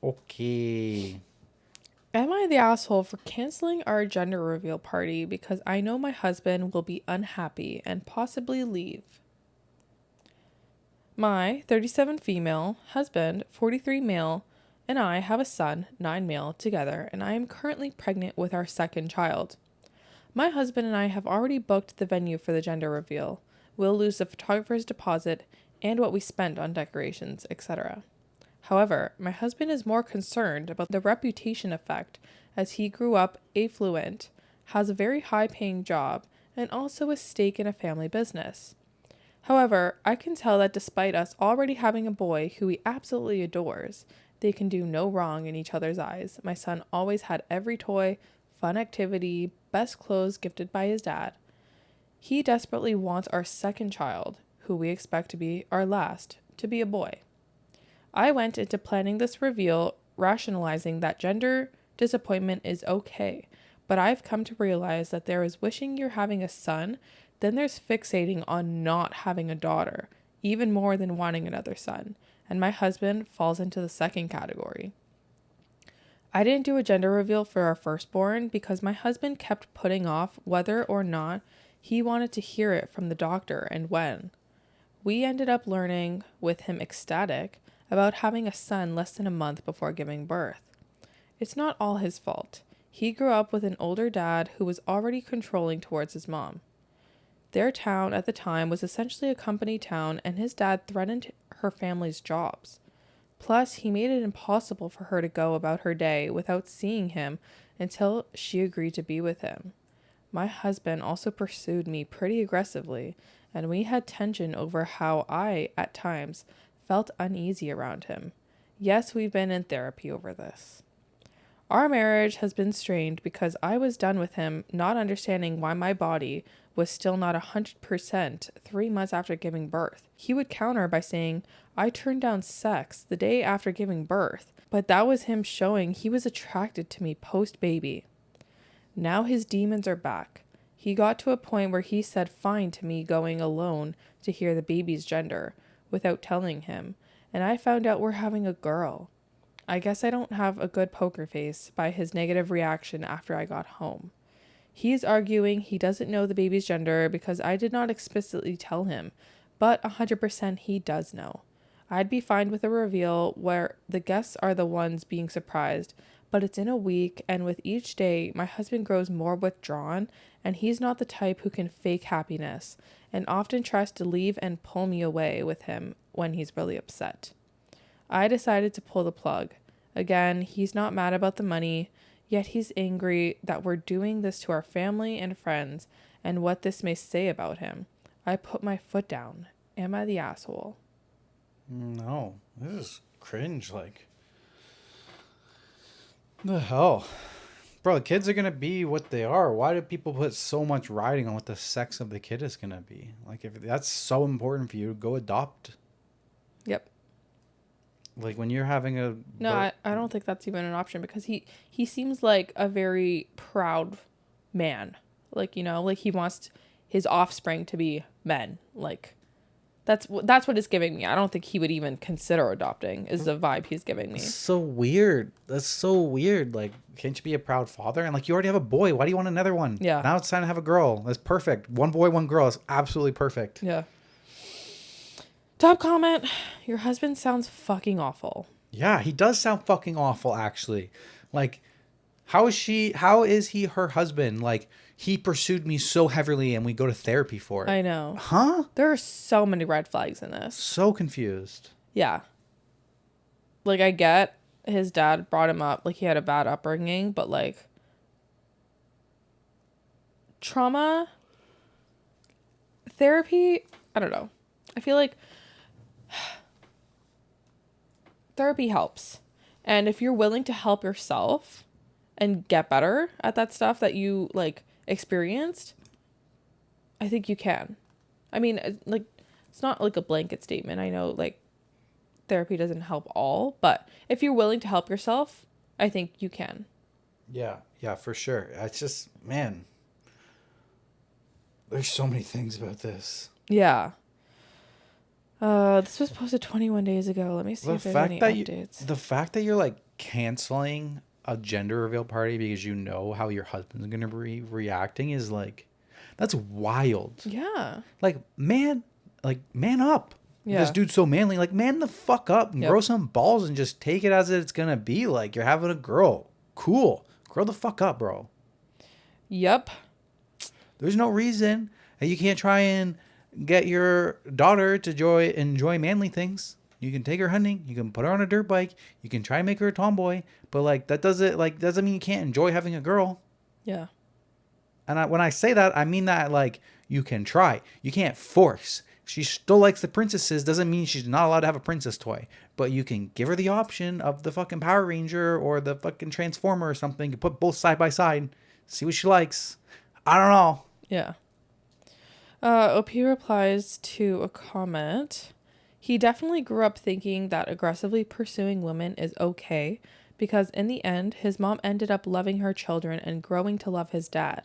Okay. Am I the asshole for canceling our gender reveal party because I know my husband will be unhappy and possibly leave? My 37 female husband, 43 male, and I have a son, 9 male, together, and I am currently pregnant with our second child. My husband and I have already booked the venue for the gender reveal. We'll lose the photographer's deposit and what we spent on decorations, etc. However, my husband is more concerned about the reputation effect as he grew up affluent, has a very high paying job, and also a stake in a family business. However, I can tell that despite us already having a boy who he absolutely adores, they can do no wrong in each other's eyes. My son always had every toy, fun activity, best clothes gifted by his dad. He desperately wants our second child, who we expect to be our last, to be a boy. I went into planning this reveal rationalizing that gender disappointment is okay, but I've come to realize that there is wishing you're having a son, then there's fixating on not having a daughter, even more than wanting another son, and my husband falls into the second category. I didn't do a gender reveal for our firstborn because my husband kept putting off whether or not he wanted to hear it from the doctor and when. We ended up learning, with him ecstatic, about having a son less than a month before giving birth. It's not all his fault. He grew up with an older dad who was already controlling towards his mom. Their town at the time was essentially a company town, and his dad threatened her family's jobs. Plus, he made it impossible for her to go about her day without seeing him until she agreed to be with him. My husband also pursued me pretty aggressively, and we had tension over how I, at times, felt uneasy around him. Yes, we've been in therapy over this. Our marriage has been strained because I was done with him not understanding why my body was still not 100% 3 months after giving birth. He would counter by saying, I turned down sex the day after giving birth, but that was him showing he was attracted to me post-baby. Now his demons are back. He got to a point where he said fine to me going alone to hear the baby's gender without telling him, and I found out we're having a girl. I guess I don't have a good poker face by his negative reaction after I got home. He's arguing he doesn't know the baby's gender because I did not explicitly tell him, but 100% he does know. I'd be fine with a reveal where the guests are the ones being surprised, but it's in a week, and with each day, my husband grows more withdrawn, and he's not the type who can fake happiness, and often tries to leave and pull me away with him when he's really upset. I decided to pull the plug. Again, he's not mad about the money, yet he's angry that we're doing this to our family and friends and what this may say about him. I put my foot down. Am I the asshole? No, this is cringe. Like, the hell? Bro, the kids are going to be what they are. Why do people put so much riding on what the sex of the kid is going to be? Like, if that's so important for you, go adopt. Yep. Like, when you're having a... No, I don't think that's even an option because he seems like a very proud man. Like, you know, like he wants his offspring to be men. Like, that's what it's giving me. I don't think he would even consider adopting is the vibe he's giving me. That's so weird. That's so weird. Like, can't you be a proud father? And, like, you already have a boy. Why do you want another one? Yeah. Now it's time to have a girl. That's perfect. One boy, one girl. That's absolutely perfect. Yeah. Top comment. Your husband sounds fucking awful. Yeah, he does sound fucking awful, actually. Like, how is he her husband? Like, he pursued me so heavily and we go to therapy for it. I know. Huh? There are so many red flags in this. So confused. Yeah. Like, I get his dad brought him up, like, he had a bad upbringing, but, like, trauma, therapy, I don't know. I feel like therapy helps. And if you're willing to help yourself and get better at that stuff that you, like, experienced, I think you can. I mean, like, it's not, like, a blanket statement. I know, like, therapy doesn't help all, but if you're willing to help yourself, I think you can. Yeah, for sure. It's just, man, there's so many things about this. Yeah. This was posted 21 days ago. Let me see if there's any updates. The fact that you're, like, canceling a gender reveal party because you know how your husband's going to be reacting is like, that's wild. Yeah. Like, man up. Yeah. This dude's so manly. Like, man the fuck up and Yep. grow some balls and just take it as it's going to be. Like, you're having a girl. Cool. Grow the fuck up, bro. Yep. There's no reason that you can't try and get your daughter to enjoy manly things. You can take her hunting. You can put her on a dirt bike. You can try and make her a tomboy. But like that doesn't mean you can't enjoy having a girl. Yeah. And when I say that, I mean that like you can try. You can't force. She still likes the princesses. Doesn't mean she's not allowed to have a princess toy. But you can give her the option of the fucking Power Ranger or the fucking Transformer or something. You put both side by side. See what she likes. I don't know. Yeah. OP replies to a comment. He definitely grew up thinking that aggressively pursuing women is okay because in the end, his mom ended up loving her children and growing to love his dad,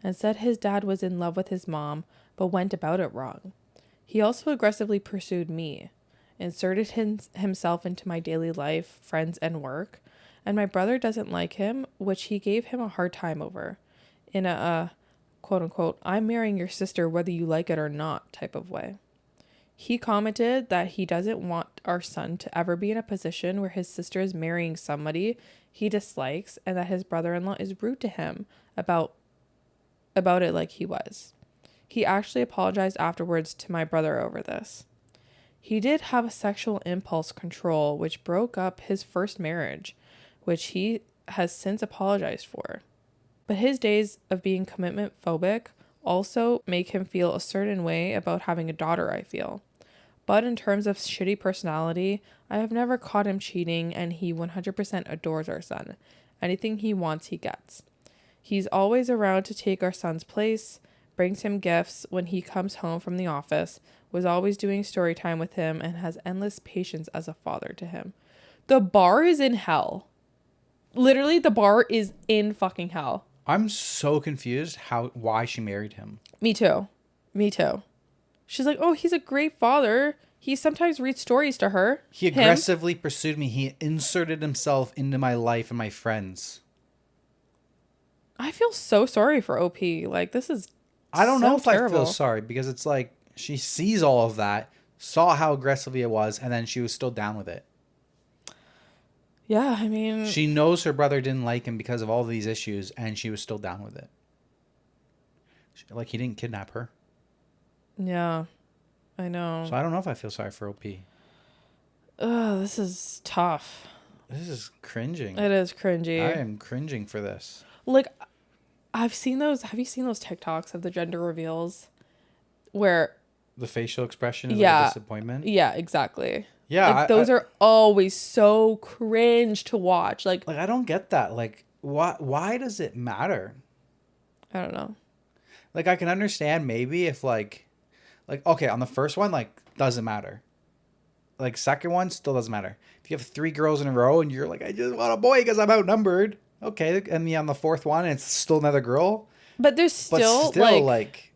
and said his dad was in love with his mom but went about it wrong. He also aggressively pursued me, inserted himself into my daily life, friends, and work, and my brother doesn't like him, which he gave him a hard time over, in a quote unquote, I'm marrying your sister whether you like it or not type of way. He commented that he doesn't want our son to ever be in a position where his sister is marrying somebody he dislikes and that his brother-in-law is rude to him about it like he was. He actually apologized afterwards to my brother over this. He did have a sexual impulse control which broke up his first marriage, which he has since apologized for. But his days of being commitment phobic also make him feel a certain way about having a daughter, I feel. But in terms of shitty personality, I have never caught him cheating and he 100% adores our son. Anything he wants, he gets. He's always around to take our son's place, brings him gifts when he comes home from the office, was always doing story time with him, and has endless patience as a father to him. The bar is in hell. Literally, the bar is in fucking hell. I'm so confused why she married him. Me too. She's like, oh, he's a great father. He sometimes reads stories to her. He aggressively pursued me. He inserted himself into my life and my friends. I feel so sorry for OP. Like, this is I don't know if terrible. I feel sorry because it's like she sees all of that, saw how aggressively it was, and then she was still down with it. Yeah, I mean... She knows her brother didn't like him because of all these issues, and she was still down with it. Like, he didn't kidnap her. Yeah, I know. So I don't know if I feel sorry for OP. Ugh, this is tough. This is cringing. It is cringy. I am cringing for this. Like, I've seen those... Have you seen those TikToks of the gender reveals? Where... The facial expression is like disappointment? Yeah, exactly. Yeah. Like, those are always so cringe to watch. Like, I don't get that. Like, why does it matter? I don't know. Like, I can understand maybe if, like, okay, on the first one, like, doesn't matter. Like, second one still doesn't matter. If you have 3 girls in a row and you're like, I just want a boy because I'm outnumbered. Okay, and on the fourth one, it's still another girl. But there's still like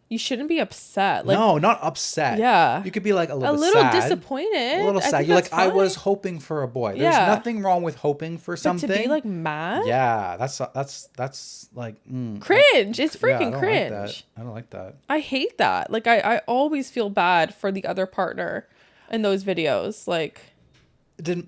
you shouldn't be upset. Like, no, not upset. Yeah. You could be like a little sad. Disappointed. A little sad. You're like, I was hoping for a boy. There's nothing wrong with hoping for something. But to be like mad? Yeah, that's like cringe. It's freaking cringe. Like I don't like that. I hate that. Like I always feel bad for the other partner in those videos. Like, did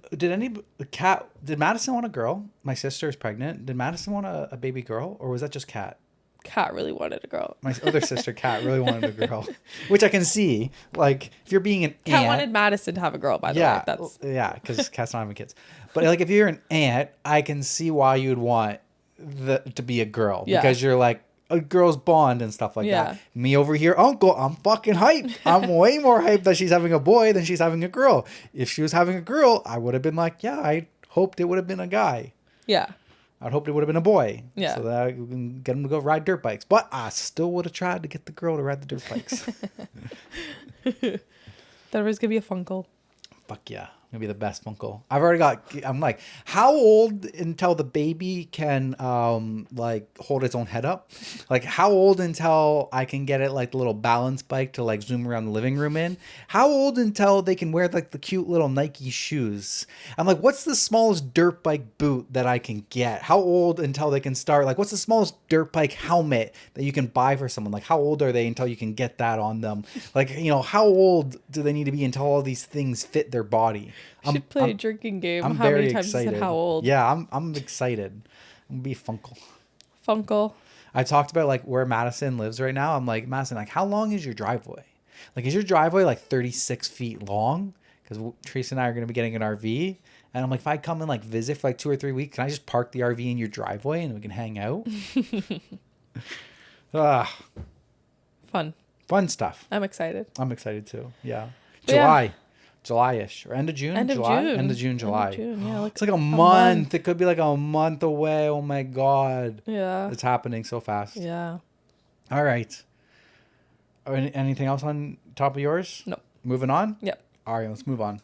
Madison want a girl? My sister is pregnant. Did Madison want a baby girl, or was that just Kat? Kat really wanted a girl. My other sister, Kat, really wanted a girl, which I can see. Like, if you're being an Kat aunt, wanted Madison to have a girl, by the way. Because Kat's not having kids. But like, if you're an aunt, I can see why you'd want to be a girl because you're like a girl's bond and stuff like that. Me over here, uncle, I'm fucking hyped. I'm way more hyped that she's having a boy than she's having a girl. If she was having a girl, I would have been like, yeah, I hoped it would have been a guy. Yeah. I'd hoped it would have been a boy. Yeah. So that I can get him to go ride dirt bikes. But I still would have tried to get the girl to ride the dirt bikes. That was going to be a Funko. Fuck yeah. Gonna be the best Funko. I'm like, how old until the baby can like hold its own head up? Like how old until I can get it like the little balance bike to like zoom around the living room in? How old until they can wear like the cute little Nike shoes? I'm like, what's the smallest dirt bike boot that I can get? How old until they can start like what's the smallest dirt bike helmet that you can buy for someone? Like how old are they until you can get that on them? Like, you know, how old do they need to be until all these things fit their body? We should play a drinking game. I'm how very many times excited. you said how old? Yeah, I'm excited. I'm gonna be Funkle. Funkle. I talked about like where Madison lives right now. I'm like, Madison, like how long is your driveway? Like is your driveway like 36 feet long? Because Tracy and I are gonna be getting an RV. And I'm like, if I come and like visit for like 2 or 3 weeks, can I just park the RV in your driveway and we can hang out? Fun stuff. I'm excited. I'm excited too. Yeah. July-ish or end of June. End of June, July. Yeah, it's like a month. It could be like a month away. Oh my God. Yeah. It's happening so fast. Yeah. All right. Anything else on top of yours? Nope. Moving on? Yep. All right, let's move on.